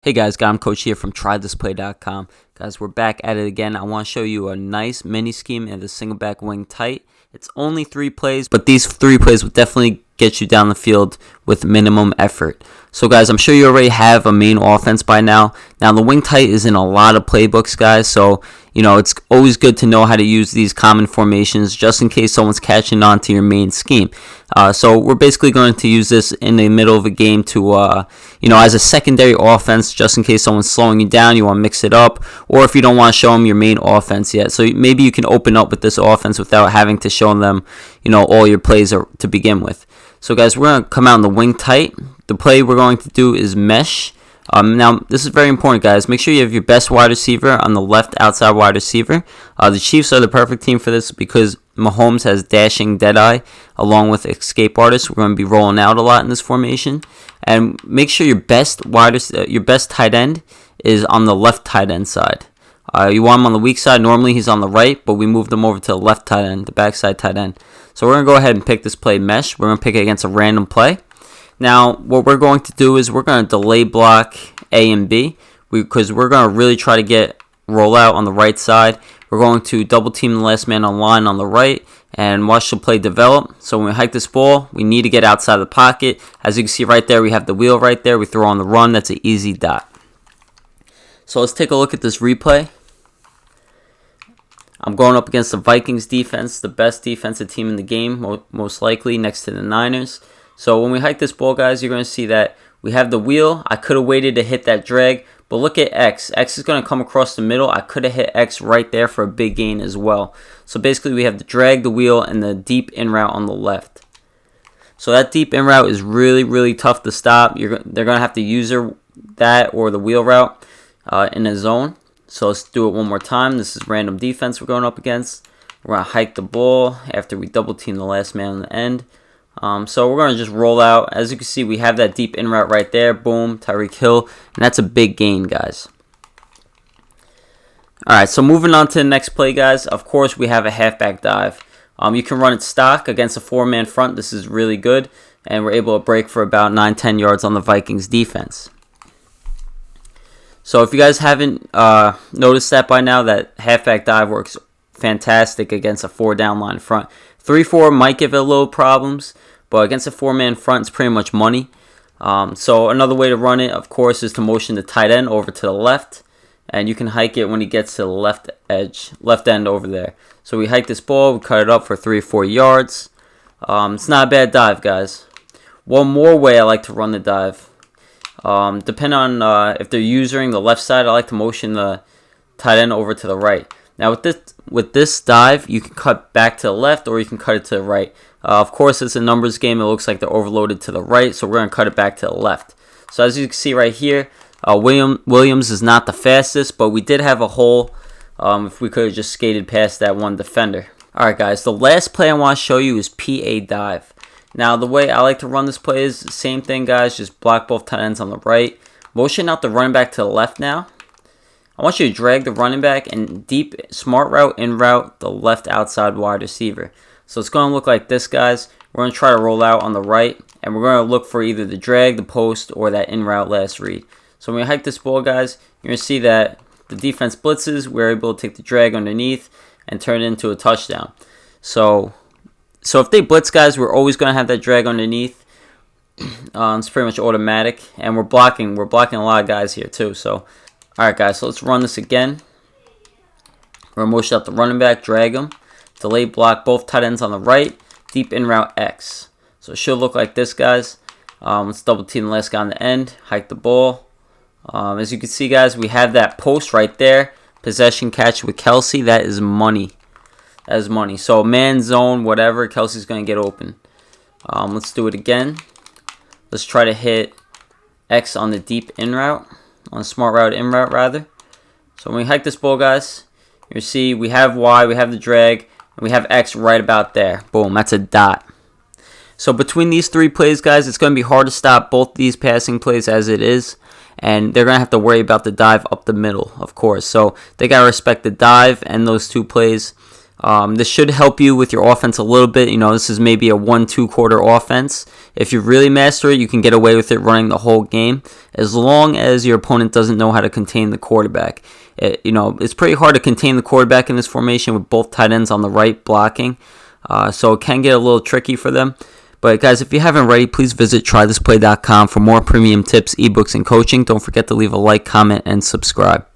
Hey guys, I'm Coach here from TryThisPlay.com. Guys, we're back at it again. I want to show you a nice mini scheme in the single back wing tight. It's only 3 plays, but these 3 plays will definitely get you down the field with minimum effort. So guys, I'm sure you already have a main offense by now. Now the wing tight is in a lot of playbooks, guys, so it's always good to know how to use these common formations just in case someone's catching on to your main scheme. So we're basically going to use this in the middle of a game to, as a secondary offense, just in case someone's slowing you down, you want to mix it up, or if you don't want to show them your main offense yet. So maybe you can open up with this offense without having to show them, all your plays to begin with. So guys, we're going to come out in the wing tight. The play we're going to do is mesh. Now, this is very important, guys. Make sure you have your best wide receiver on the left outside wide receiver. The Chiefs are the perfect team for this because Mahomes has dashing deadeye along with escape artists. We're going to be rolling out a lot in this formation. And make sure your best tight end is on the left tight end side. You want him on the weak side. Normally he's on the right, but we moved him over to the left tight end, the backside tight end. So we're going to go ahead and pick this play mesh. We're going to pick it against a random play. Now, what we're going to do is we're going to delay block A and B because we're going to really try to get rollout on the right side. We're going to double team the last man on line on the right and watch the play develop. So when we hike this ball, we need to get outside the pocket. As you can see right there, we have the wheel right there. We throw on the run. That's an easy dot. So let's take a look at this replay. I'm going up against the Vikings defense, the best defensive team in the game, most likely next to the Niners. So when we hike this ball, guys, you're going to see that we have the wheel. I could have waited to hit that drag, but look at X. X is going to come across the middle. I could have hit X right there for a big gain as well. So basically, we have the drag, the wheel, and the deep in route on the left. So that deep in route is really, really tough to stop. They're going to have to use that or the wheel route in a zone. So let's do it one more time. This is random defense we're going up against. We're going to hike the ball after we double team the last man on the end. So we're going to just roll out. As you can see, we have that deep in route right there. Boom, Tyreek Hill. And that's a big gain, guys. Alright, so moving on to the next play, guys. Of course, we have a halfback dive. You can run it stock against a 4-man front. This is really good. And we're able to break for about 9-10 yards on the Vikings defense. So if you guys haven't noticed that by now, that halfback dive works fantastic against a 4-down line front. 3-4 might give it a little problems, but against a 4-man front, it's pretty much money. So another way to run it, of course, is to motion the tight end over to the left, and you can hike it when he gets to the left end over there. So we hike this ball, we cut it up for 3 or 4 yards. It's not a bad dive, guys. One more way I like to run the dive. Depending on if they're using the left side, I like to motion the tight end over to the right. Now with this dive, you can cut back to the left or you can cut it to the right. Of course, it's a numbers game. It looks like they're overloaded to the right, so we're going to cut it back to the left. So as you can see right here, Williams is not the fastest, but we did have a hole if we could have just skated past that one defender. Alright guys, the last play I want to show you is PA dive. Now the way I like to run this play is the same thing, guys. Just block both tight ends on the right. Motion out the running back to the left now. I want you to drag the running back and deep smart route, in route the left outside wide receiver. So it's going to look like this, guys. We're going to try to roll out on the right, and we're going to look for either the drag, the post, or that in route last read. So when we hike this ball, guys, you're going to see that the defense blitzes. We're able to take the drag underneath and turn it into a touchdown. So if they blitz, guys, we're always going to have that drag underneath. It's pretty much automatic, and we're blocking a lot of guys here too. So alright guys, so let's run this again. We're going to motion out the running back, drag him, delay block both tight ends on the right, deep in route X. So it should look like this, guys. Let's double team the last guy on the end, hike the ball. As you can see, guys, we have that post right there. Possession catch with Kelsey, that is money. That is money. So man, zone, whatever, Kelsey's going to get open. Let's do it again. Let's try to hit X on the deep in route. On a smart route, in route rather. So when we hike this ball, guys, you see we have Y, we have the drag, and we have X right about there. Boom, that's a dot. So between these 3 plays, guys, it's going to be hard to stop both these passing plays as it is. And they're going to have to worry about the dive up the middle, of course. So they got to respect the dive and those 2 plays. This should help you with your offense a little bit. This is maybe a 1-2 quarter offense. If you really master it, you can get away with it running the whole game, as long as your opponent doesn't know how to contain the quarterback. It's pretty hard to contain the quarterback in this formation with both tight ends on the right blocking, so it can get a little tricky for them. But guys, if you haven't already, please visit TryThisPlay.com for more premium tips, ebooks, and coaching. Don't forget to leave a like, comment, and subscribe.